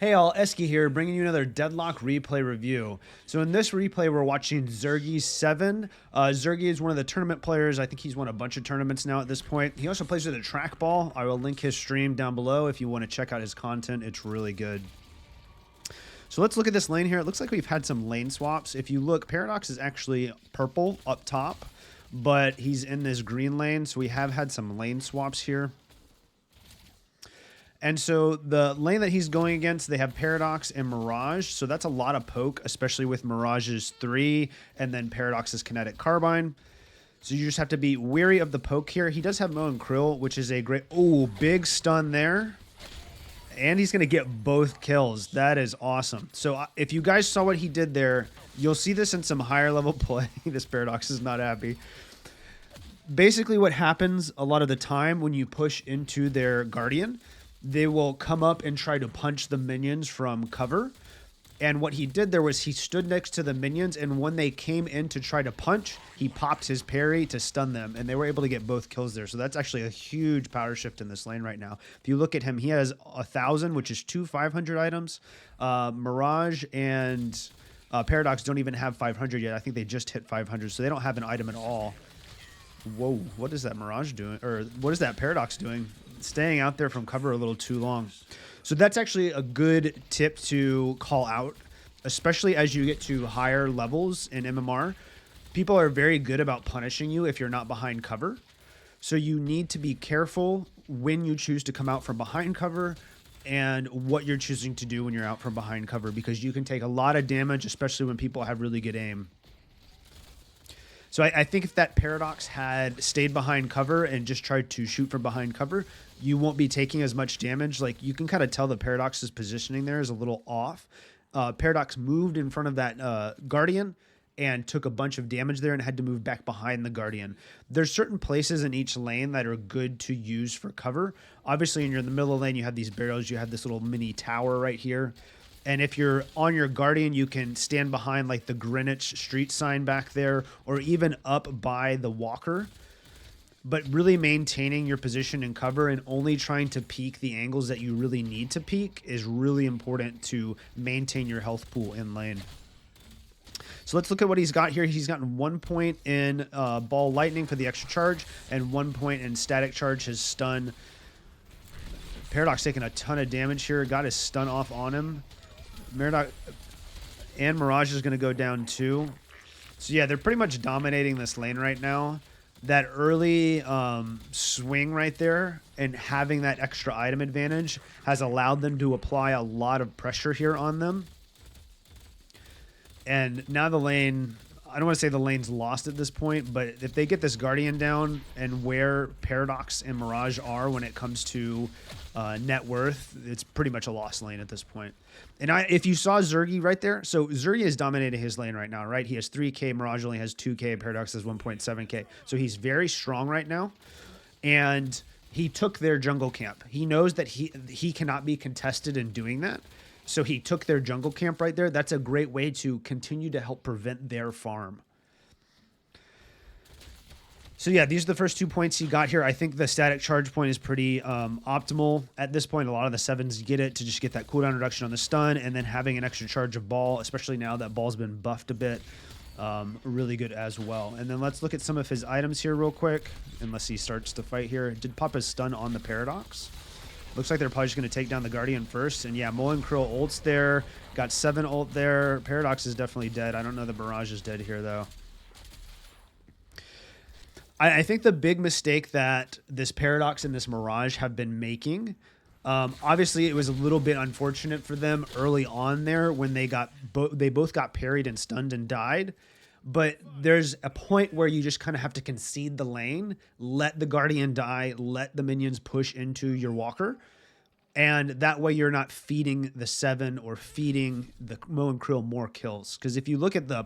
Hey all, Eskie here, bringing you another Deadlock replay review. So in this replay, we're watching Zerggyyyy 7. Zerggyyyy is one of the tournament players. I think he's won a bunch of tournaments now at this point. He also plays with a trackball. I will link his stream down below if you want to check out his content. It's really good. So let's look at this lane here. It looks like we've had some lane swaps. If you look, Paradox is actually purple up top, but he's in this green lane. So we have had some lane swaps here. And so the lane that he's going against, they have Paradox and Mirage. So that's a lot of poke, especially with Mirage's 3 and then Paradox's Kinetic Carbine. So you just have to be wary of the poke here. He does have Mo and Krill, which is a great... Oh, big stun there. And he's going to get both kills. That is awesome. So if you guys saw what he did there, you'll see this in some higher level play. This Paradox is not happy. Basically what happens a lot of the time when you push into their Guardian, they will come up and try to punch the minions from cover. And what he did there was he stood next to the minions, and when they came in to try to punch, he popped his parry to stun them, and they were able to get both kills there. So that's actually a huge power shift in this lane right now. If you look at him, he has 1,000, which is 2 500 items. Mirage and Paradox don't even have 500 yet. I think they just hit 500, so they don't have an item at all. Whoa, what is that Mirage doing? Or what is that Paradox doing? Staying out there from cover a little too long. So that's actually a good tip to call out, especially as you get to higher levels in MMR. People are very good about punishing you if you're not behind cover. So you need to be careful when you choose to come out from behind cover and what you're choosing to do when you're out from behind cover, because you can take a lot of damage, especially when people have really good aim. So I think if that Paradox had stayed behind cover and just tried to shoot from behind cover, you won't be taking as much damage. Like, you can kind of tell the Paradox's positioning there is a little off. Paradox moved in front of that Guardian and took a bunch of damage there and had to move back behind the Guardian. There's certain places in each lane that are good to use for cover. Obviously, when you're in the middle of the lane, you have these barrels. You have this little mini tower right here. And if you're on your Guardian, you can stand behind like the Greenwich street sign back there, or even up by the walker. But really maintaining your position in cover and only trying to peek the angles that you really need to peek is really important to maintain your health pool in lane. So let's look at what he's got here. He's gotten 1 point in Ball Lightning for the extra charge and 1 point in Static Charge, his stun. Paradox taking a ton of damage here. Got his stun off on him. Paradox and Mirage is going to go down too. So yeah, they're pretty much dominating this lane right now. That early swing right there and having that extra item advantage has allowed them to apply a lot of pressure here on them. And now the lane, I don't want to say the lane's lost at this point, but if they get this Guardian down and where Paradox and Mirage are when it comes to net worth, it's pretty much a lost lane at this point. And if you saw Zerggyyyy right there, so Zerggyyyy is dominating his lane right now, right? He has 3K, Mirage only has 2K, Paradox has 1.7K. So he's very strong right now. And he took their jungle camp. He knows that he cannot be contested in doing that. So he took their jungle camp right there. That's a great way to continue to help prevent their farm. So yeah, these are the first 2 points he got here. I think the Static Charge point is pretty optimal at this point. A lot of the 7s get it to just get that cooldown reduction on the stun, and then having an extra charge of Ball, especially now that Ball's been buffed a bit, really good as well. And then let's look at some of his items here real quick, unless he starts to fight here. Did pop his stun on the Paradox. Looks like they're probably just going to take down the Guardian first. And yeah, Mo and Krill ults there. Got 7 ult there. Paradox is definitely dead. I don't know the Barrage is dead here, though. I think the big mistake that this Paradox and this Mirage have been making, obviously it was a little bit unfortunate for them early on there when they both got parried and stunned and died. But there's a point where you just kind of have to concede the lane, let the Guardian die, let the minions push into your walker. And that way you're not feeding the 7 or feeding the Mo and Krill more kills. Because if you look at the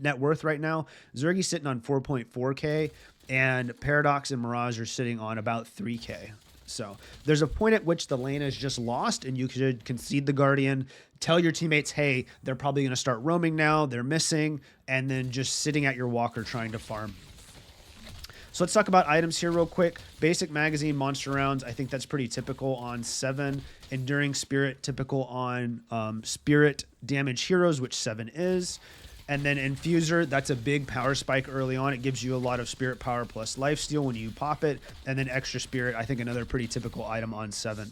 net worth right now, Zerggyyy's sitting on 4.4K and Paradox and Mirage are sitting on about 3K. So there's a point at which the lane is just lost and you should concede the Guardian, tell your teammates, hey, they're probably going to start roaming now, they're missing, and then just sitting at your walker trying to farm. So let's talk about items here real quick. Basic magazine, monster rounds. I think that's pretty typical on 7. Enduring spirit, typical on spirit damage heroes, which 7 is. And then infuser, that's a big power spike early on. It gives you a lot of spirit power plus lifesteal when you pop it. And then extra spirit, I think another pretty typical item on 7.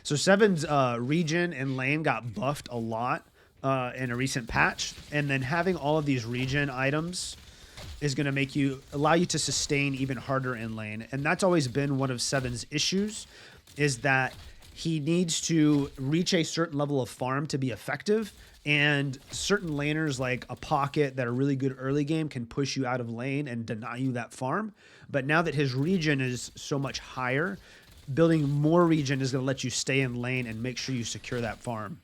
So 7's regen and lane got buffed a lot in a recent patch. And then having all of these regen items is going to allow you to sustain even harder in lane. And that's always been one of 7's issues, is that he needs to reach a certain level of farm to be effective. And certain laners like a Pocket that are really good early game can push you out of lane and deny you that farm. But now that his regen is so much higher, building more regen is going to let you stay in lane and make sure you secure that farm.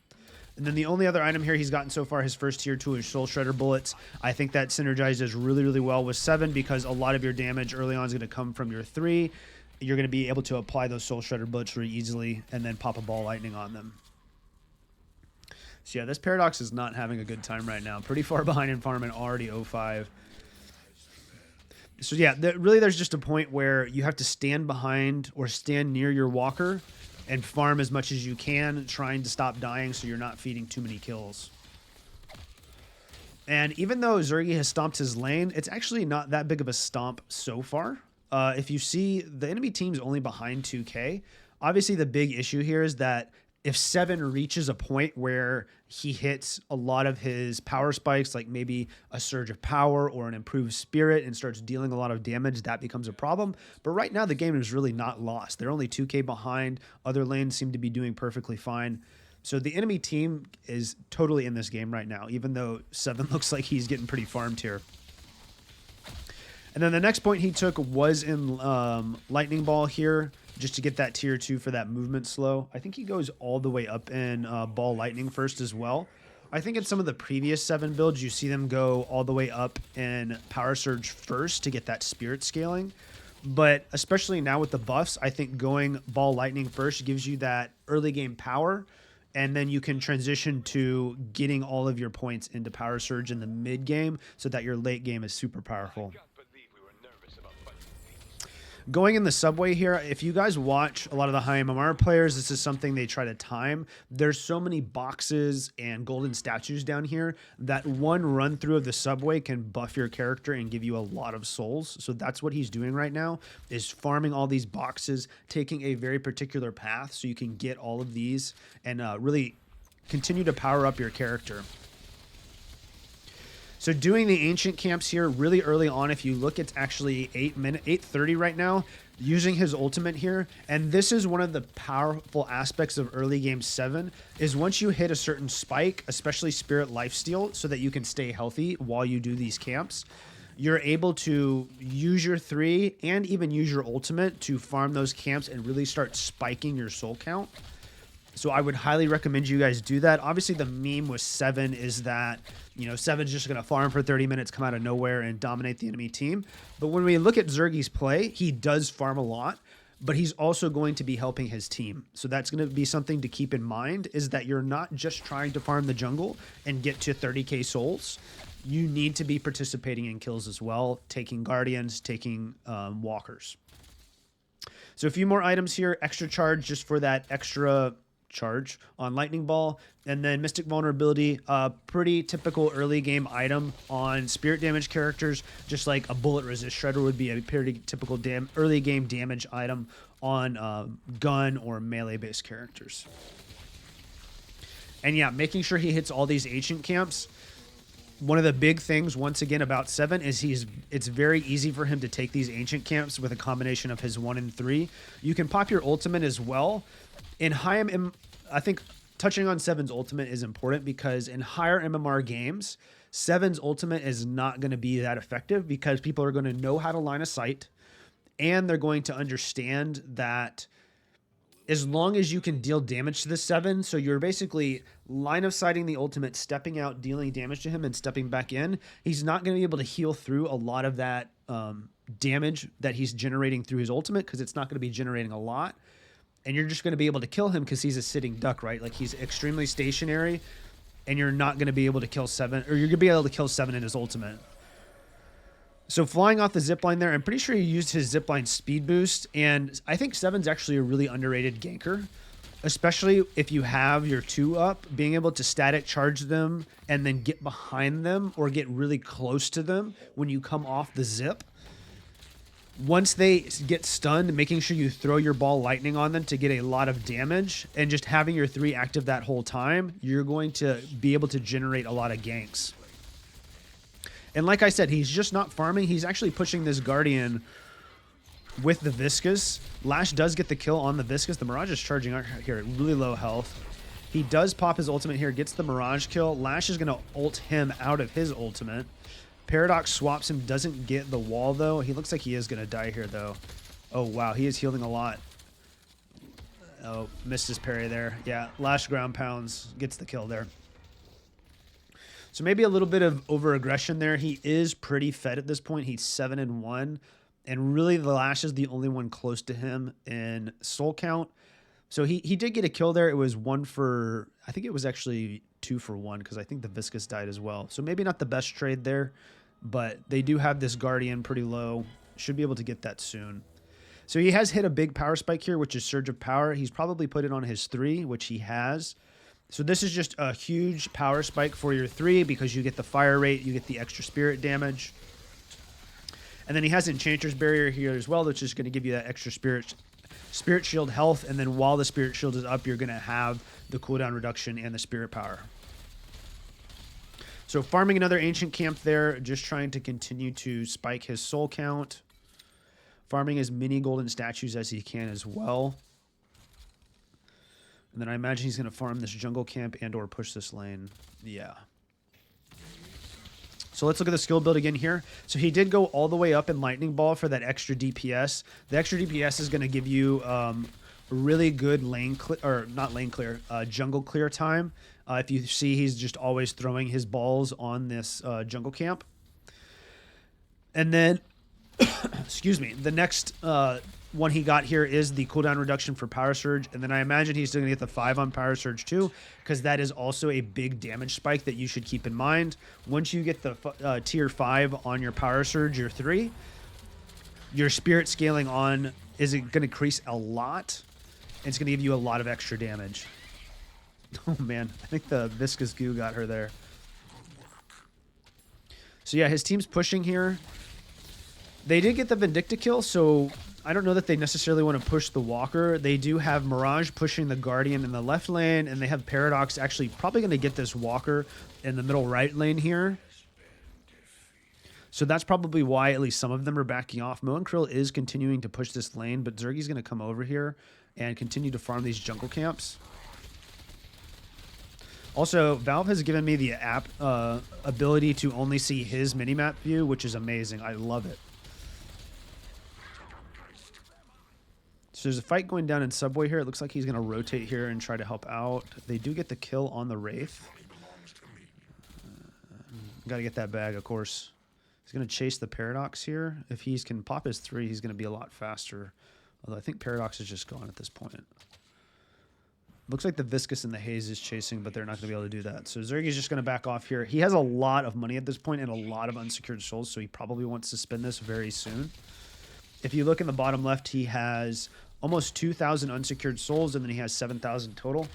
And then the only other item here he's gotten so far, his first tier 2 is Soul Shredder Bullets. I think that synergizes really, really well with 7 because a lot of your damage early on is going to come from your 3. You're going to be able to apply those Soul Shredder Bullets really easily and then pop a ball lightning on them. So yeah, this Paradox is not having a good time right now. Pretty far behind in farm and already 0-5. So yeah, really there's just a point where you have to stand behind or stand near your walker and farm as much as you can, trying to stop dying so you're not feeding too many kills. And even though Zerggyyyy has stomped his lane, it's actually not that big of a stomp so far. If you see, the enemy team's only behind 2K. Obviously, the big issue here is that if 7 reaches a point where he hits a lot of his power spikes, like maybe a surge of power or an improved spirit, and starts dealing a lot of damage, that becomes a problem. But right now, the game is really not lost. They're only 2K behind. Other lanes seem to be doing perfectly fine. So the enemy team is totally in this game right now, even though 7 looks like he's getting pretty farmed here. And then the next point he took was in Lightning Ball here, just to get that tier 2 for that movement slow. I think he goes all the way up in Ball Lightning first as well. I think in some of the previous 7 builds, you see them go all the way up in Power Surge first to get that spirit scaling. But especially now with the buffs, I think going Ball Lightning first gives you that early game power, and then you can transition to getting all of your points into Power Surge in the mid game so that your late game is super powerful. Going in the subway here, if you guys watch a lot of the high MMR players, this is something they try to time. There's so many boxes and golden statues down here that one run through of the subway can buff your character and give you a lot of souls. So that's what he's doing right now, is farming all these boxes, taking a very particular path so you can get all of these and really continue to power up your character. So doing the ancient camps here really early on, if you look, it's actually 8:30 right now, using his ultimate here. And this is one of the powerful aspects of early game 7, is once you hit a certain spike, especially spirit lifesteal, so that you can stay healthy while you do these camps, you're able to use your 3 and even use your ultimate to farm those camps and really start spiking your soul count. So I would highly recommend you guys do that. Obviously, the meme with 7 is that, you know, 7's just going to farm for 30 minutes, come out of nowhere, and dominate the enemy team. But when we look at Zerggyyy's play, he does farm a lot, but he's also going to be helping his team. So that's going to be something to keep in mind, is that you're not just trying to farm the jungle and get to 30k souls. You need to be participating in kills as well, taking guardians, taking walkers. So a few more items here. Extra charge just for that extra charge on Lightning Ball, and then Mystic Vulnerability, pretty typical early game item on spirit damage characters, just like a Bullet Resist Shredder would be a pretty typical early game damage item on gun or melee based characters. And yeah, making sure he hits all these ancient camps. One of the big things, once again, about 7 is it's very easy for him to take these ancient camps with a combination of his 1 and 3. You can pop your ultimate as well. In high I think touching on 7's ultimate is important, because in higher MMR games, 7's ultimate is not going to be that effective, because people are going to know how to line of sight, and they're going to understand that as long as you can deal damage to the 7, so you're basically line of sighting the ultimate, stepping out, dealing damage to him, and stepping back in, he's not going to be able to heal through a lot of that damage that he's generating through his ultimate, because it's not going to be generating a lot. And you're just going to be able to kill him because he's a sitting duck, right? Like, he's extremely stationary, and you're not going to be able to kill 7, or you're going to be able to kill 7 in his ultimate. So flying off the zipline there, I'm pretty sure he used his zipline speed boost, and I think Seven's actually a really underrated ganker, especially if you have your 2 up, being able to static charge them and then get behind them or get really close to them when you come off the zip. Once they get stunned, making sure you throw your ball lightning on them to get a lot of damage, and just having your 3 active that whole time, you're going to be able to generate a lot of ganks. And like I said, he's just not farming. He's actually pushing this Guardian with the Viscous. Lash does get the kill on the Viscous. The Mirage is charging out here at really low health. He does pop his ultimate here, gets the Mirage kill. Lash is going to ult him out of his ultimate. Paradox swaps him, doesn't get the wall though. He looks like he is going to die here though. Oh wow, he is healing a lot. Oh, missed his parry there. Yeah, Lash ground pounds, gets the kill there. So maybe a little bit of over-aggression there. He is pretty fed at this point. He's 7-1. And really, the Lash is the only one close to him in soul count. So he did get a kill there. It was 1 for... I think it was actually 2 for 1 because I think the Viscous died as well. So maybe not the best trade there. But they do have this Guardian pretty low. Should be able to get that soon. So he has hit a big power spike here, which is Surge of Power. He's probably put it on his 3, which he has. So this is just a huge power spike for your 3 because you get the fire rate, you get the extra spirit damage. And then he has Enchanter's Barrier here as well, which is going to give you that extra spirit shield health. And then while the spirit shield is up, you're going to have the cooldown reduction and the spirit power. So farming another Ancient Camp there, just trying to continue to spike his soul count. Farming as many golden statues as he can as well. And then I imagine he's going to farm this jungle camp and or push this lane. Yeah. So let's look at the skill build again here. So he did go all the way up in Lightning Ball for that extra DPS. The extra DPS is going to give you really good lane clear, or not lane clear, jungle clear time. If you see, he's just always throwing his balls on this jungle camp. And then, excuse me, the next one he got here is the cooldown reduction for Power Surge, and then I imagine he's still going to get the 5 on Power Surge too, because that is also a big damage spike that you should keep in mind. Once you get the tier 5 on your Power Surge, your 3, your spirit scaling on is going to increase a lot. It's going to give you a lot of extra damage. Oh man, I think the Viscous Goo got her there. So yeah, his team's pushing here. They did get the Vindicta kill, so I don't know that they necessarily want to push the Walker. They do have Mirage pushing the Guardian in the left lane, and they have Paradox actually probably going to get this Walker in the middle right lane here. So that's probably why at least some of them are backing off. Mo and Krill is continuing to push this lane, but Zergyyy's going to come over here and continue to farm these jungle camps. Also, Valve has given me the app ability to only see his minimap view, which is amazing. I love it. So there's a fight going down in Subway here. It looks like he's going to rotate here and try to help out. They do get the kill on the Wraith. Got to get that bag, of course. He's going to chase the Paradox here. If he can pop his 3, he's going to be a lot faster. Although I think Paradox is just gone at this point. Looks like the Viscous and the Haze is chasing, but they're not going to be able to do that. So Zerggyyy's just going to back off here. He has a lot of money at this point and a lot of unsecured souls, so he probably wants to spend this very soon. If you look in the bottom left, he has almost 2,000 unsecured souls, and then he has 7,000 total.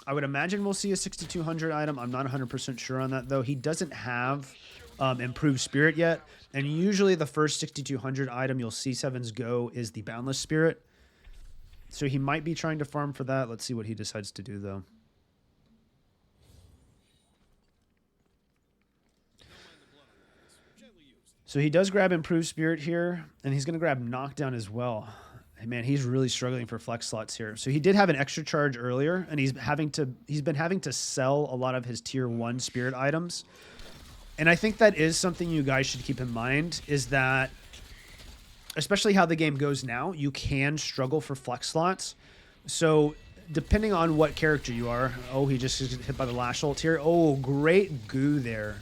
I would imagine we'll see a 6,200 item. I'm not 100% sure on that, though. He doesn't have improved spirit yet, and usually the first 6,200 item you'll see Sevens go is the Boundless Spirit. So he might be trying to farm for that. Let's see what he decides to do, though. So he does grab Improved Spirit here, and he's going to grab Knockdown as well. And man, he's really struggling for flex slots here. So he did have an extra charge earlier, and he's been having to sell a lot of his tier 1 spirit items. And I think that is something you guys should keep in mind, is that especially how the game goes now, you can struggle for flex slots. So depending on what character you are, oh, he just is hit by the Lash ult here. Oh, great goo there.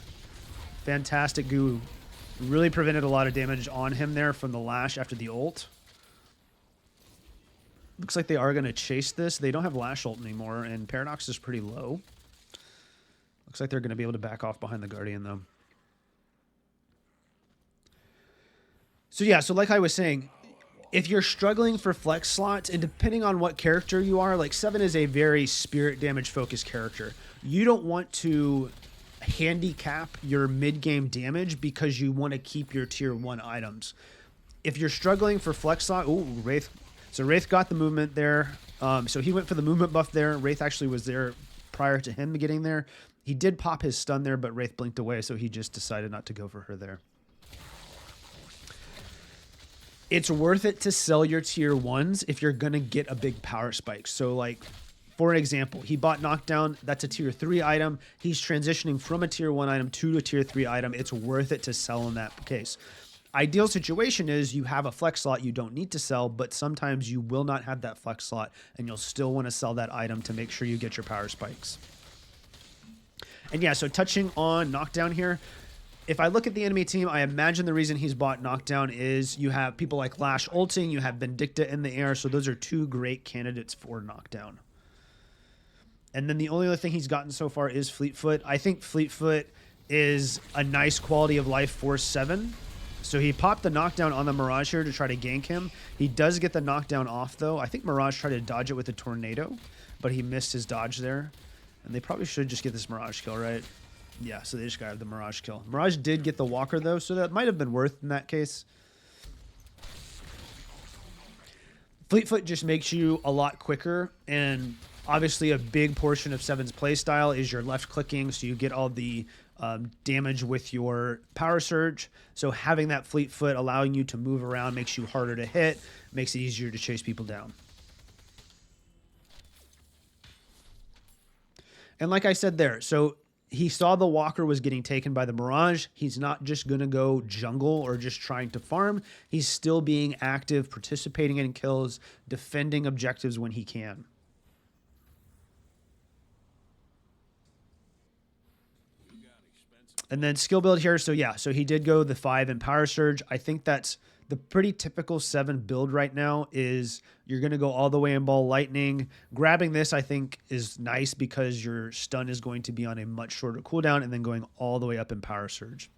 Fantastic goo. Really prevented a lot of damage on him there from the Lash after the ult. Looks like they are going to chase this. They don't have Lash ult anymore, and Paradox is pretty low. Looks like they're going to be able to back off behind the Guardian, though. So yeah, so like I was saying, if you're struggling for flex slots, and depending on what character you are, like 7 is a very spirit damage focused character. You don't want to handicap your mid-game damage because you want to keep your tier 1 items. If you're struggling for flex slot, ooh, Wraith. So Wraith got the movement there. So he went for the movement buff there. Wraith actually was there prior to him getting there. He did pop his stun there, but Wraith blinked away, so he just decided not to go for her there. It's worth it to sell your tier 1s if you're going to get a big power spike. So like, for example, he bought Knockdown. That's a tier 3 item. He's transitioning from a tier 1 item to a tier 3 item. It's worth it to sell in that case. Ideal situation is you have a flex slot you don't need to sell, but sometimes you will not have that flex slot and you'll still want to sell that item to make sure you get your power spikes. And yeah, so touching on Knockdown here, if I look at the enemy team, I imagine the reason he's bought Knockdown is you have people like Lash ulting, you have Vindicta in the air, so those are 2 great candidates for Knockdown. And then the only other thing he's gotten so far is Fleetfoot. I think Fleetfoot is a nice quality of life for 7. So he popped the knockdown on the Mirage here to try to gank him. He does get the knockdown off, though. I think Mirage tried to dodge it with a tornado, but he missed his dodge there. And they probably should just get this Mirage kill, right? Yeah, so they just got the Mirage kill. Mirage did get the Walker, though, so that might have been worth in that case. Fleetfoot just makes you a lot quicker, and obviously a big portion of 7's playstyle is your left clicking, so you get all the damage with your power surge. So having that Fleetfoot allowing you to move around makes you harder to hit, makes it easier to chase people down. And like I said there, so he saw the Walker was getting taken by the Mirage. He's not just going to go jungle or just trying to farm. He's still being active, participating in kills, defending objectives when he can. And then skill build here. So yeah, so he did go the 5 in power surge. I think that's the pretty typical 7 build right now is you're going to go all the way in ball lightning. Grabbing this, I think, is nice because your stun is going to be on a much shorter cooldown and then going all the way up in power surge.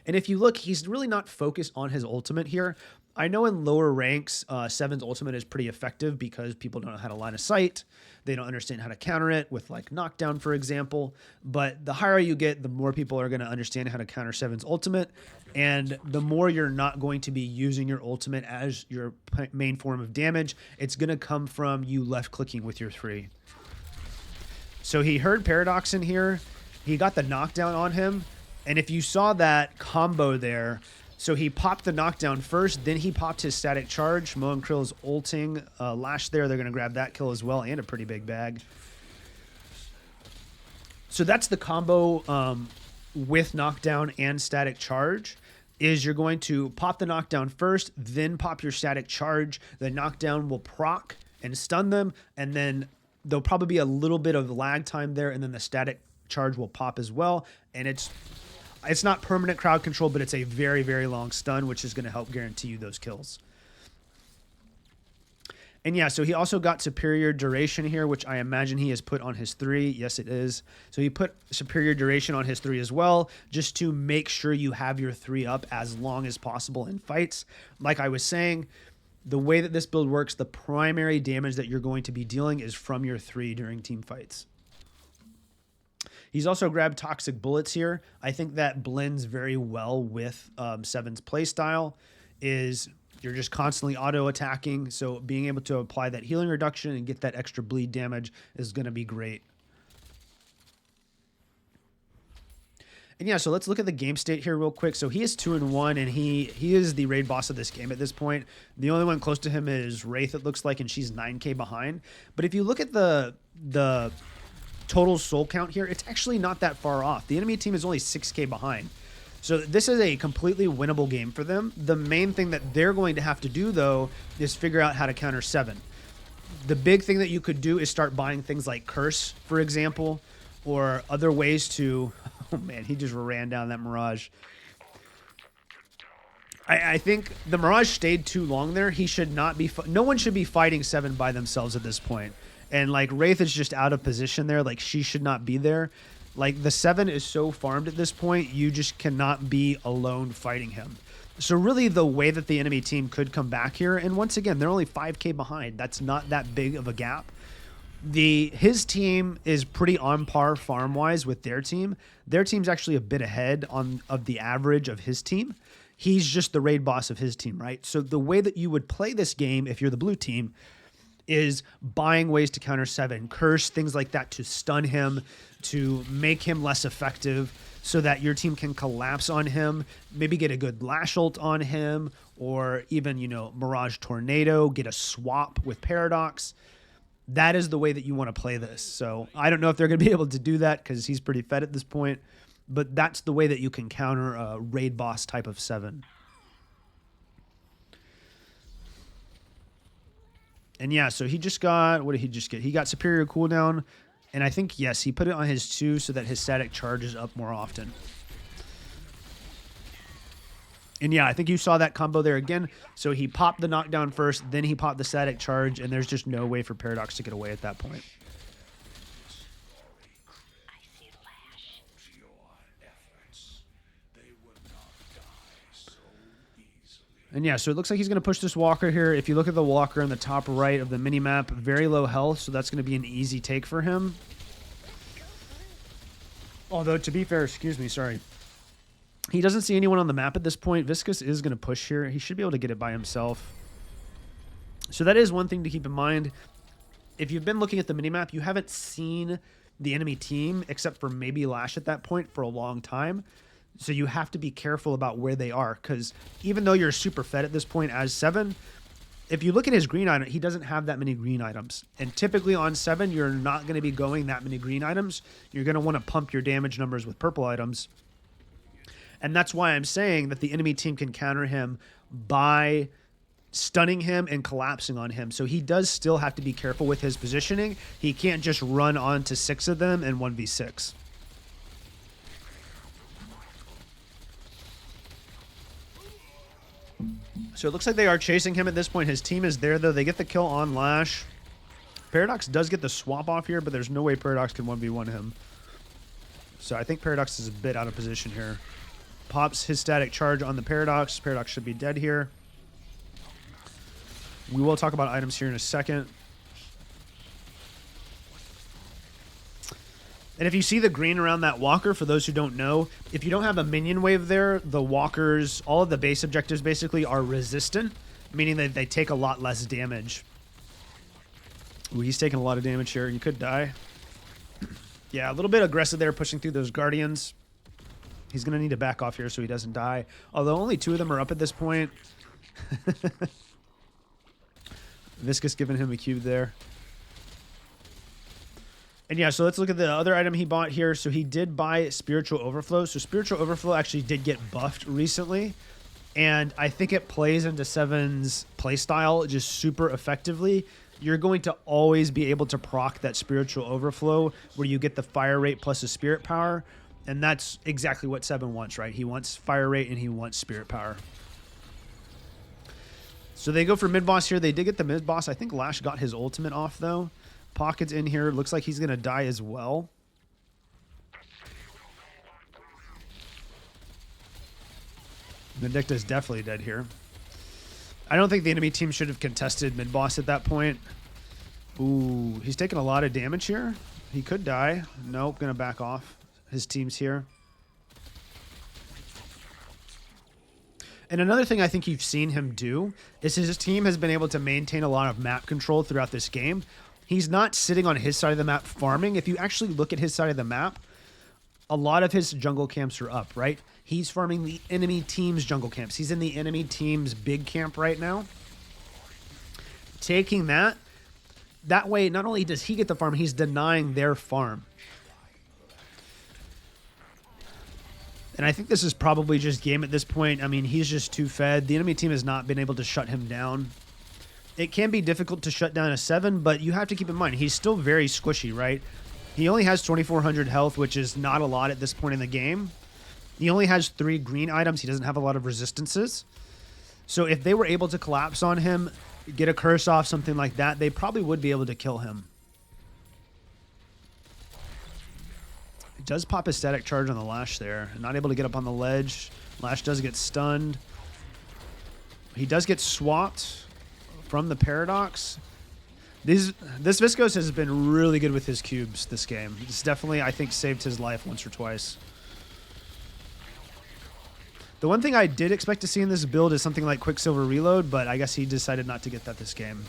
And if you look, he's really not focused on his ultimate here. I know in lower ranks, 7's ultimate is pretty effective because people don't know how to line of sight. They don't understand how to counter it with like knockdown, for example. But the higher you get, the more people are going to understand how to counter 7's ultimate. And the more you're not going to be using your ultimate as your main form of damage, it's going to come from you left clicking with your 3. So he heard Paradox in here. He got the knockdown on him. And if you saw that combo there, so he popped the knockdown first, then he popped his static charge. Mo and Krill's ulting Lash there. They're going to grab that kill as well and a pretty big bag. So that's the combo with knockdown and static charge. Is you're going to pop the knockdown first, then pop your static charge. The knockdown will proc and stun them, and then there'll probably be a little bit of lag time there, and then the static charge will pop as well. And it's not permanent crowd control, but it's a very, very long stun, which is going to help guarantee you those kills. And yeah, so he also got superior duration here, which I imagine he has put on his 3. Yes, it is. So he put superior duration on his 3 as well, just to make sure you have your 3 up as long as possible in fights. Like I was saying, the way that this build works, the primary damage that you're going to be dealing is from your 3 during team fights. He's also grabbed Toxic Bullets here. I think that blends very well with 7's playstyle. Is you're just constantly auto-attacking, so being able to apply that healing reduction and get that extra bleed damage is going to be great. And yeah, so let's look at the game state here real quick. So he is 2-1, and he is the raid boss of this game at this point. The only one close to him is Wraith, it looks like, and she's 9k behind. But if you look at the total soul count here, it's actually not that far off. The enemy team is only 6k behind. So this is a completely winnable game for them. The main thing that they're going to have to do, though, is figure out how to counter 7. The big thing that you could do is start buying things like Curse, for example, or other ways to... Oh, man, he just ran down that Mirage. I think the Mirage stayed too long there. He should not be... No one should be fighting 7 by themselves at this point. And, like, Wraith is just out of position there. Like, she should not be there. Like, the 7 is so farmed at this point, you just cannot be alone fighting him. So really the way that the enemy team could come back here, and once again, they're only 5k behind. That's not that big of a gap. His team is pretty on par farm-wise with their team. Their team's actually a bit ahead of the average of his team. He's just the raid boss of his team, right? So the way that you would play this game if you're the blue team is buying ways to counter 7, curse, things like that to stun him, to make him less effective, so that your team can collapse on him, maybe get a good lash ult on him, or even, you know, Mirage Tornado, get a swap with Paradox. That is the way that you want to play this. So I don't know if they're going to be able to do that because he's pretty fed at this point, but that's the way that you can counter a raid boss type of 7. And yeah, so he just got, what did he just get? He got superior cooldown. And I think, yes, he put it on his 2 so that his static charges up more often. And yeah, I think you saw that combo there again. So he popped the knockdown first, then he popped the static charge, and there's just no way for Paradox to get away at that point. And yeah, so it looks like he's going to push this walker here. If you look at the walker in the top right of the minimap, very low health, so that's going to be an easy take for him. Although, to be fair, excuse me, sorry. He doesn't see anyone on the map at this point. Viscous is going to push here. He should be able to get it by himself. So that is one thing to keep in mind. If you've been looking at the minimap, you haven't seen the enemy team, except for maybe Lash at that point, for a long time. So you have to be careful about where they are, because even though you're super fed at this point as 7, if you look at his green item, he doesn't have that many green items. And typically on 7, you're not going to be going that many green items. You're going to want to pump your damage numbers with purple items. And that's why I'm saying that the enemy team can counter him by stunning him and collapsing on him. So he does still have to be careful with his positioning. He can't just run onto 6 of them and 1v6. So it looks like they are chasing him at this point. His team is there, though. They get the kill on Lash. Paradox does get the swap off here, but there's no way Paradox can 1v1 him. So I think Paradox is a bit out of position here. Pops his static charge on the Paradox. Paradox should be dead here. We will talk about items here in a second. And if you see the green around that walker, for those who don't know, if you don't have a minion wave there, the walkers, all of the base objectives basically are resistant, meaning that they take a lot less damage. Ooh, he's taking a lot of damage here. You could die. Yeah, a little bit aggressive there, pushing through those guardians. He's going to need to back off here so he doesn't die. Although only 2 of them are up at this point. Viscous giving him a cube there. And yeah, so let's look at the other item he bought here. So he did buy Spiritual Overflow. So Spiritual Overflow actually did get buffed recently. And I think it plays into 7's playstyle just super effectively. You're going to always be able to proc that Spiritual Overflow where you get the fire rate plus a spirit power. And that's exactly what 7 wants, right? He wants fire rate and he wants spirit power. So they go for mid-boss here. They did get the mid-boss. I think Lash got his ultimate off, though. Pocket's in here. Looks like he's going to die as well. Vindicta's definitely dead here. I don't think the enemy team should have contested mid-boss at that point. Ooh, he's taking a lot of damage here. He could die. Nope, going to back off. His team's here. And another thing I think you've seen him do is his team has been able to maintain a lot of map control throughout this game. He's not sitting on his side of the map farming. If you actually look at his side of the map, a lot of his jungle camps are up, right? He's farming the enemy team's jungle camps. He's in the enemy team's big camp right now. Taking that way, not only does he get the farm, he's denying their farm. And I think this is probably just game at this point. I mean, he's just too fed. The enemy team has not been able to shut him down. It can be difficult to shut down a 7, but you have to keep in mind, he's still very squishy, right? He only has 2,400 health, which is not a lot at this point in the game. He only has 3 green items. He doesn't have a lot of resistances. So if they were able to collapse on him, get a curse off, something like that, they probably would be able to kill him. He does pop his static charge on the Lash there. Not able to get up on the ledge. Lash does get stunned. He does get swapped from the Paradox. This Viscos has been really good with his cubes this game. It's definitely, I think, saved his life once or twice. The one thing I did expect to see in this build is something like Quicksilver Reload, but I guess he decided not to get that this game.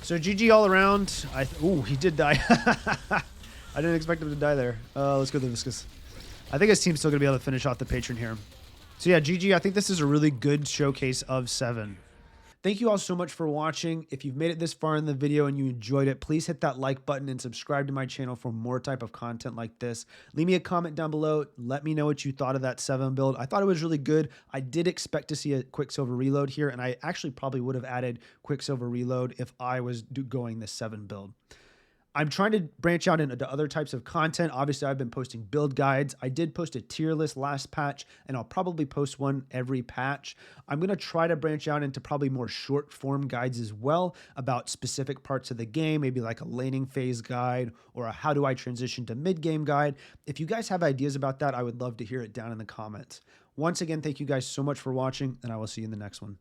So GG all around. Ooh, he did die. I didn't expect him to die there. Let's go to the Viscous. I think his team's still going to be able to finish off the Patron here. So yeah, GG, I think this is a really good showcase of 7. Thank you all so much for watching. If you've made it this far in the video and you enjoyed it, please hit that like button and subscribe to my channel for more type of content like this. Leave me a comment down below. Let me know what you thought of that 7 build. I thought it was really good. I did expect to see a Quicksilver Reload here, and I actually probably would have added Quicksilver Reload if I was going this 7 build. I'm trying to branch out into other types of content. Obviously, I've been posting build guides. I did post a tier list last patch, and I'll probably post one every patch. I'm going to try to branch out into probably more short form guides as well about specific parts of the game, maybe like a laning phase guide or a how do I transition to mid game guide. If you guys have ideas about that, I would love to hear it down in the comments. Once again, thank you guys so much for watching, and I will see you in the next one.